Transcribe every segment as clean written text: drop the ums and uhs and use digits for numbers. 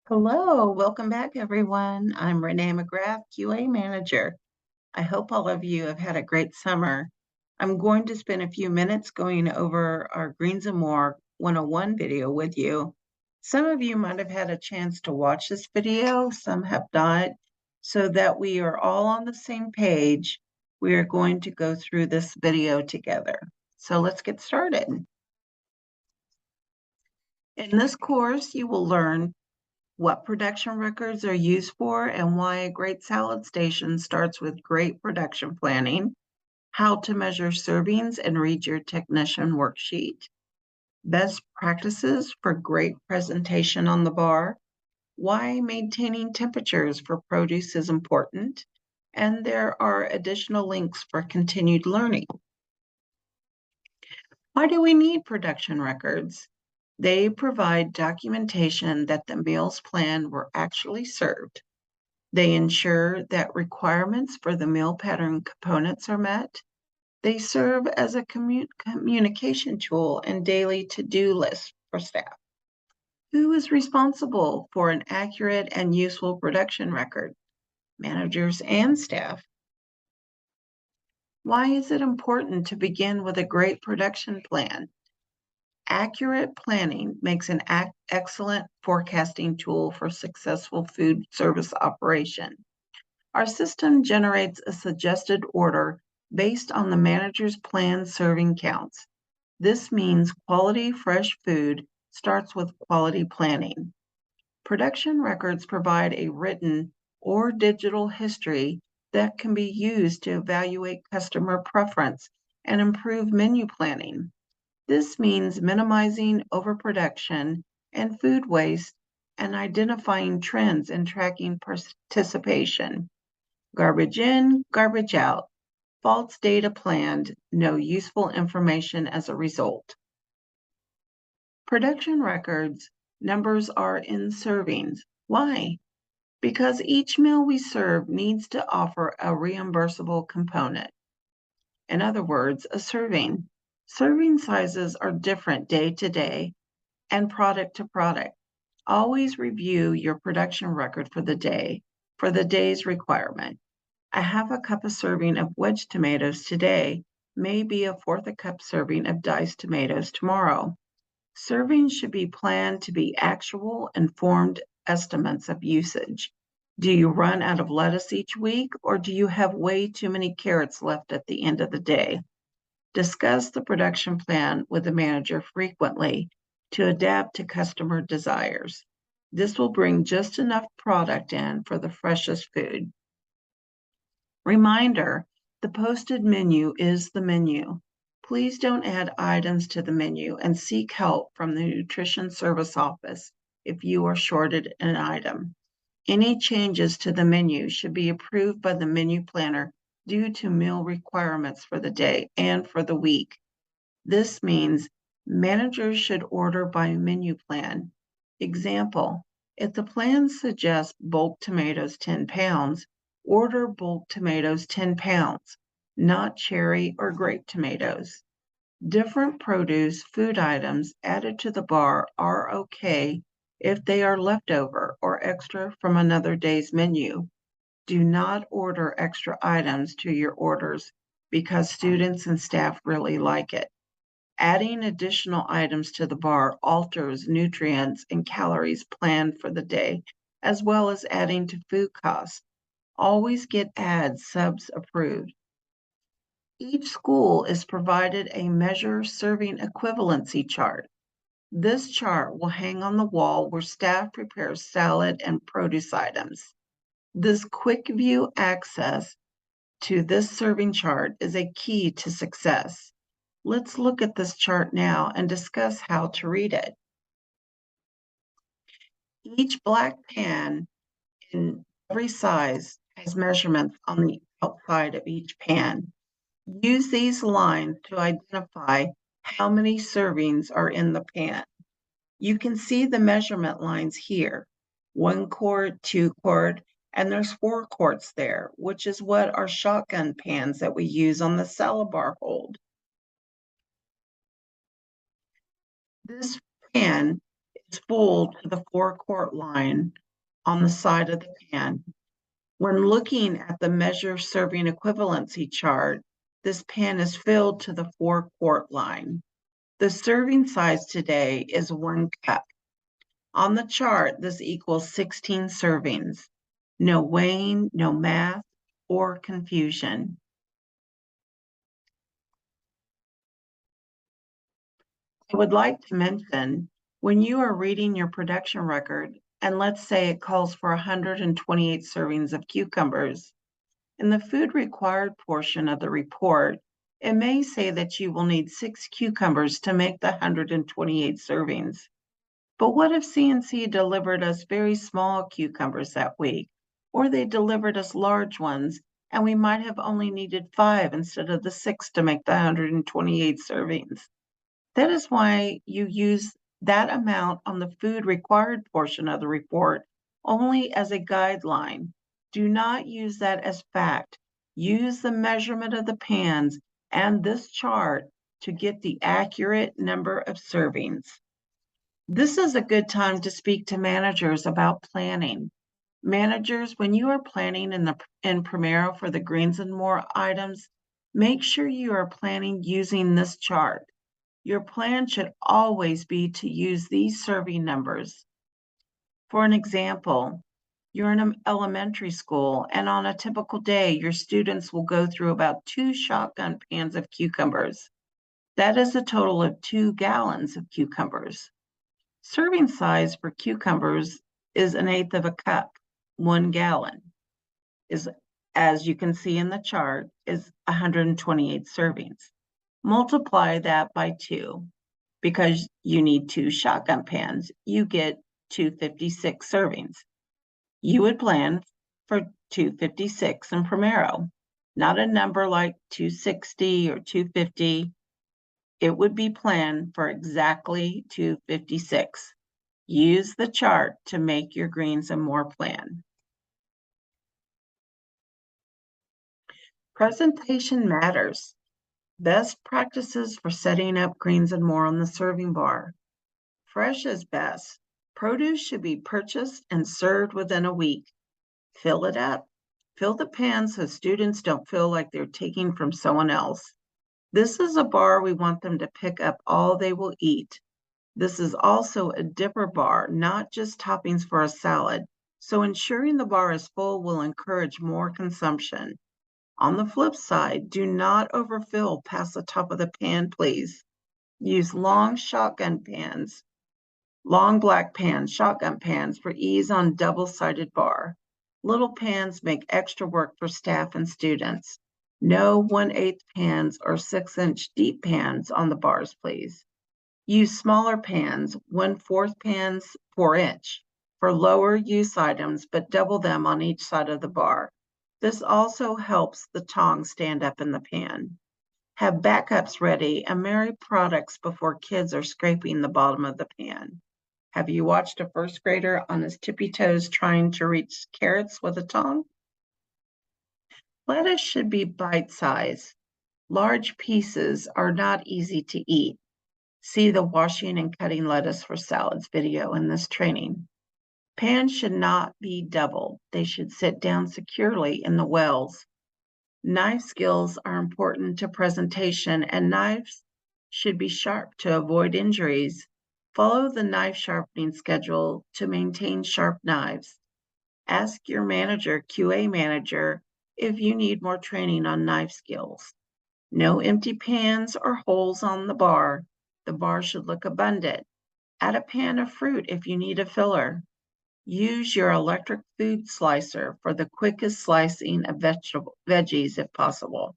Hello, welcome back, everyone. I'm Renee McGrath, QA Manager. I hope all of you have had a great summer. I'm going to spend a few minutes going over our Greens and More 101 video with you. Some of you might have had a chance to watch this video, some have not. So that we are all on the same page, we are going to go through this video together. So let's get started. In this course, you will learn what production records are used for and why a great salad station starts with great production planning, how to measure servings and read your technician worksheet, best practices for great presentation on the bar, why maintaining temperatures for produce is important, and there are additional links for continued learning. Why do we need production records? They provide documentation that the meals planned were actually served. They ensure that requirements for the meal pattern components are met. They serve as a communication tool and daily to-do list for staff. Who is responsible for an accurate and useful production record? Managers and staff. Why is it important to begin with a great production plan? Accurate planning makes an excellent forecasting tool for successful food service operation. Our system generates a suggested order based on the manager's planned serving counts. This means quality fresh food starts with quality planning. Production records provide a written or digital history that can be used to evaluate customer preference and improve menu planning. This means minimizing overproduction and food waste and identifying trends and tracking participation. Garbage in, garbage out. False data planned, no useful information as a result. Production records, numbers are in servings. Why? Because each meal we serve needs to offer a reimbursable component. In other words, a serving. Serving sizes are different day to day and product to product. Always review your production record for the day's requirement. A half a cup of serving of wedge tomatoes today may be a fourth a cup serving of diced tomatoes tomorrow. Servings should be planned to be actual, informed estimates of usage. Do you run out of lettuce each week, or do you have way too many carrots left at the end of the day? Discuss the production plan with the manager frequently to adapt to customer desires. This will bring just enough product in for the freshest food. Reminder, the posted menu is the menu. Please don't add items to the menu and seek help from the Nutrition Service Office if you are shorted an item. Any changes to the menu should be approved by the menu planner due to meal requirements for the day and for the week. This means managers should order by menu plan. Example, if the plan suggests bulk tomatoes 10 pounds, order bulk tomatoes 10 pounds, not cherry or grape tomatoes. Different produce food items added to the bar are okay if they are leftover or extra from another day's menu. Do not order extra items to your orders because students and staff really like it. Adding additional items to the bar alters nutrients and calories planned for the day, as well as adding to food costs. Always get ads subs approved. Each school is provided a measure serving equivalency chart. This chart will hang on the wall where staff prepares salad and produce items. This quick view access to this serving chart is a key to success. Let's look at this chart now and discuss how to read it. Each black pan in every size has measurements on the outside of each pan. Use these lines to identify how many servings are in the pan. You can see the measurement lines here, 1 quart, 2 quart, and there's 4 quarts there, which is what our shotgun pans that we use on the salad bar hold. This pan full to the 4-quart line on the side of the pan. When looking at the measure serving equivalency chart, this pan is filled to the 4-quart line. The serving size today is 1 cup. On the chart, this equals 16 servings. No weighing, no math, or confusion. I would like to mention, when you are reading your production record, and let's say it calls for 128 servings of cucumbers, in the food required portion of the report, it may say that you will need 6 cucumbers to make the 128 servings. But what if C&C delivered us very small cucumbers that week, or they delivered us large ones, and we might have only needed 5 instead of the 6 to make the 128 servings? That is why you use that amount on the food required portion of the report only as a guideline. Do not use that as fact. Use the measurement of the pans and this chart to get the accurate number of servings. This is a good time to speak to managers about planning. Managers, when you are planning in Primero for the Greens and More items, make sure you are planning using this chart. Your plan should always be to use these serving numbers. For an example, you're in an elementary school, and on a typical day, your students will go through about 2 shotgun pans of cucumbers. That is a total of 2 gallons of cucumbers. Serving size for cucumbers is 1/8 of a cup. 1 gallon is, as you can see in the chart, is 128 servings. Multiply that by 2 because you need 2 shotgun pans. You get 256 servings. You would plan for 256 in Primero, not a number like 260 or 250. It would be planned for exactly 256. Use the chart to make your Greens and More plan. Presentation matters. Best practices for setting up Greens and More on the serving bar. Fresh is best. Produce should be purchased and served within a week. Fill it up. Fill the pan so students don't feel like they're taking from someone else. This is a bar we want them to pick up all they will eat. This is also a dipper bar, not just toppings for a salad, so ensuring the bar is full will encourage more consumption. On the flip side, do not overfill past the top of the pan, please. Use long shotgun pans, long black pans, shotgun pans for ease on double-sided bar. Little pans make extra work for staff and students. No 1/8 pans or 6-inch deep pans on the bars, please. Use smaller pans, 1/4 pans, 4-inch, for lower use items, but double them on each side of the bar. This also helps the tongs stand up in the pan. Have backups ready and marry products before kids are scraping the bottom of the pan. Have you watched a first grader on his tippy toes trying to reach carrots with a tong? Lettuce should be bite-sized. Large pieces are not easy to eat. See the washing and cutting lettuce for salads video in this training. Pans should not be double. They should sit down securely in the wells. Knife skills are important to presentation, and knives should be sharp to avoid injuries. Follow the knife sharpening schedule to maintain sharp knives. Ask your manager, QA manager, if you need more training on knife skills. No empty pans or holes on the bar. The bar should look abundant. Add a pan of fruit if you need a filler. Use your electric food slicer for the quickest slicing of veggies if possible.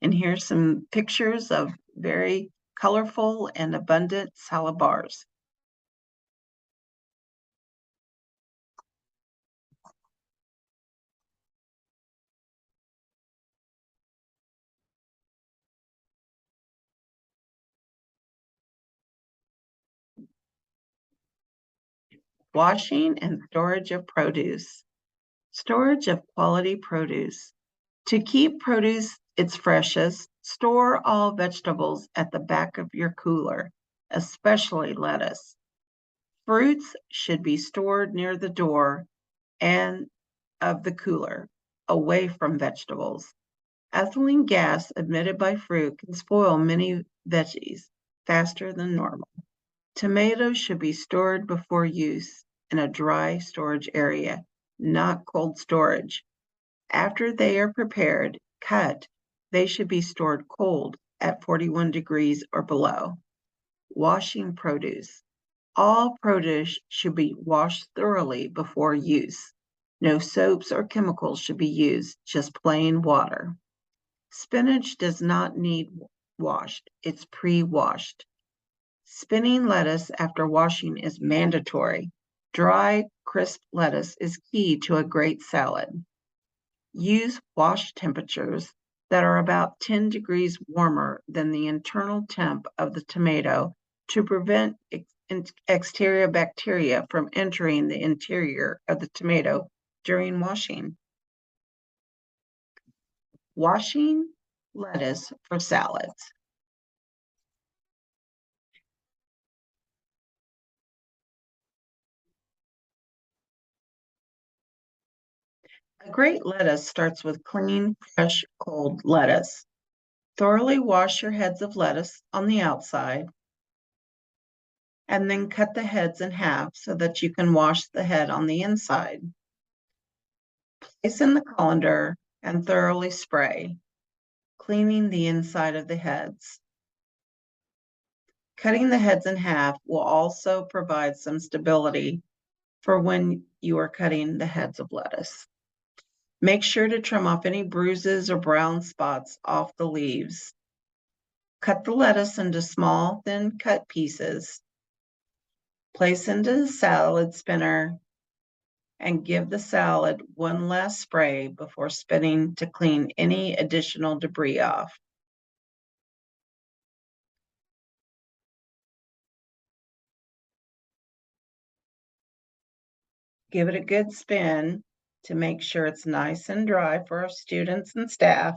And here's some pictures of very colorful and abundant salad bars. Washing and storage of produce. Storage of quality produce. To keep produce its freshest, store all vegetables at the back of your cooler. especially lettuce. Fruits should be stored near the door and of the cooler, away from vegetables. Ethylene gas emitted by fruit can spoil many veggies faster than normal. Tomatoes should be stored before use in a dry storage area, not cold storage. After they are prepared, cut, they should be stored cold at 41 degrees or below. Washing produce. All produce should be washed thoroughly before use. No soaps or chemicals should be used, just plain water. Spinach does not need washed, it's pre-washed. Spinning lettuce after washing is mandatory. Dry, crisp lettuce is key to a great salad. Use wash temperatures that are about 10 degrees warmer than the internal temp of the tomato to prevent exterior bacteria from entering the interior of the tomato during washing. Washing lettuce for salads. A great lettuce starts with clean, fresh, cold lettuce. Thoroughly wash your heads of lettuce on the outside, and then cut the heads in half so that you can wash the head on the inside. Place in the colander and thoroughly spray, cleaning the inside of the heads. Cutting the heads in half will also provide some stability for when you are cutting the heads of lettuce. Make sure to trim off any bruises or brown spots off the leaves. Cut the lettuce into small, thin cut pieces. Place into the salad spinner and give the salad one last spray before spinning to clean any additional debris off. Give it a good spin to make sure it's nice and dry for our students and staff.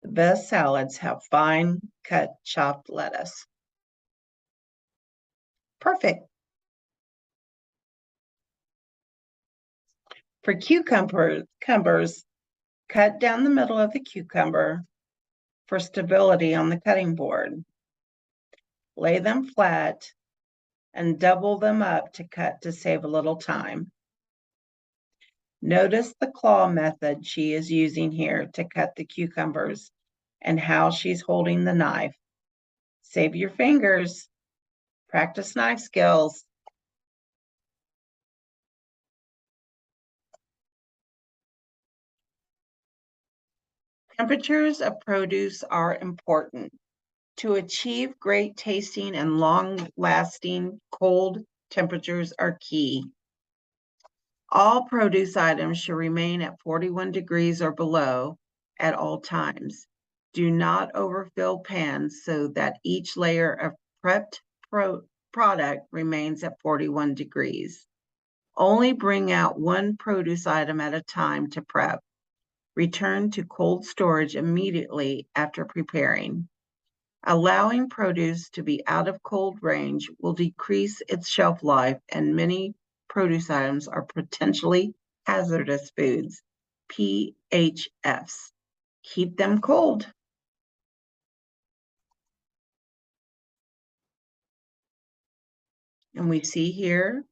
The best salads have fine cut chopped lettuce. Perfect. For cucumbers, cut down the middle of the cucumber for stability on the cutting board. Lay them flat and double them up to cut to save a little time. Notice the claw method she is using here to cut the cucumbers and how she's holding the knife. Save your fingers. Practice knife skills. Temperatures of produce are important. To achieve great tasting and long-lasting, cold temperatures are key. All produce items should remain at 41 degrees or below at all times. Do not overfill pans so that each layer of prepped product remains at 41 degrees. Only bring out one produce item at a time to prep. Return to cold storage immediately after preparing. Allowing produce to be out of cold range will decrease its shelf life, and many produce items are potentially hazardous foods, PHFs. Keep them cold. And we see here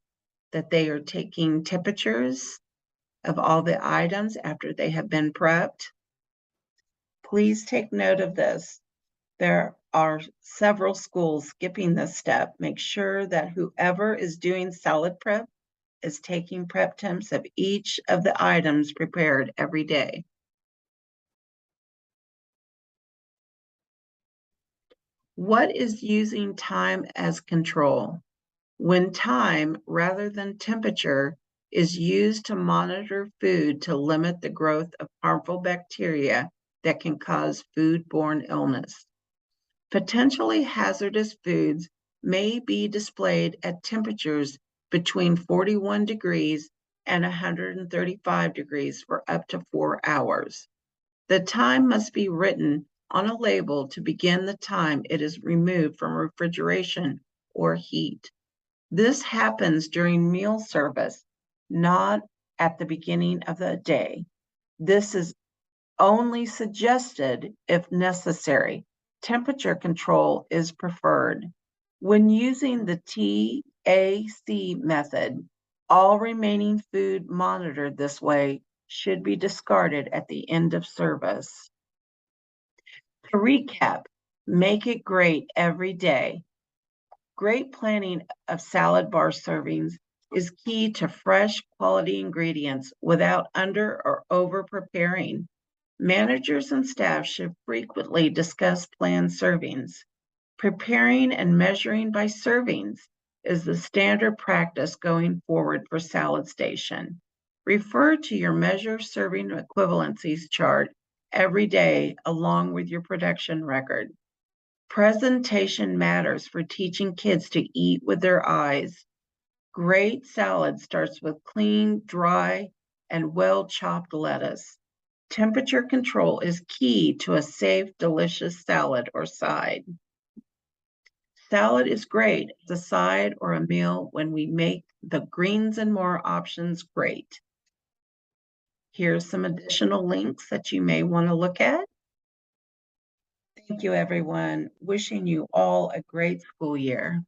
that they are taking temperatures of all the items after they have been prepped. Please take note of this. There are several schools skipping this step. Make sure that whoever is doing salad prep is taking prep temps of each of the items prepared every day. What is using time as control? When time, rather than temperature, is used to monitor food to limit the growth of harmful bacteria that can cause foodborne illness. Potentially hazardous foods may be displayed at temperatures between 41 degrees and 135 degrees for up to 4 hours. The time must be written on a label to begin the time it is removed from refrigeration or heat. This happens during meal service, not at the beginning of the day. This is only suggested if necessary. Temperature control is preferred. When using the TAC method, all remaining food monitored this way should be discarded at the end of service. To recap, make it great every day. Great planning of salad bar servings is key to fresh, quality ingredients without under or over preparing. Managers and staff should frequently discuss planned servings. Preparing and measuring by servings is the standard practice going forward for Salad Station. Refer to your measure serving equivalencies chart every day along with your production record. Presentation matters for teaching kids to eat with their eyes. Great salad starts with clean, dry, and well-chopped lettuce. Temperature control is key to a safe, delicious salad or side. Salad is great as a side or a meal when we make the greens and more options great. Here's some additional links that you may want to look at. Thank you, everyone. Wishing you all a great school year.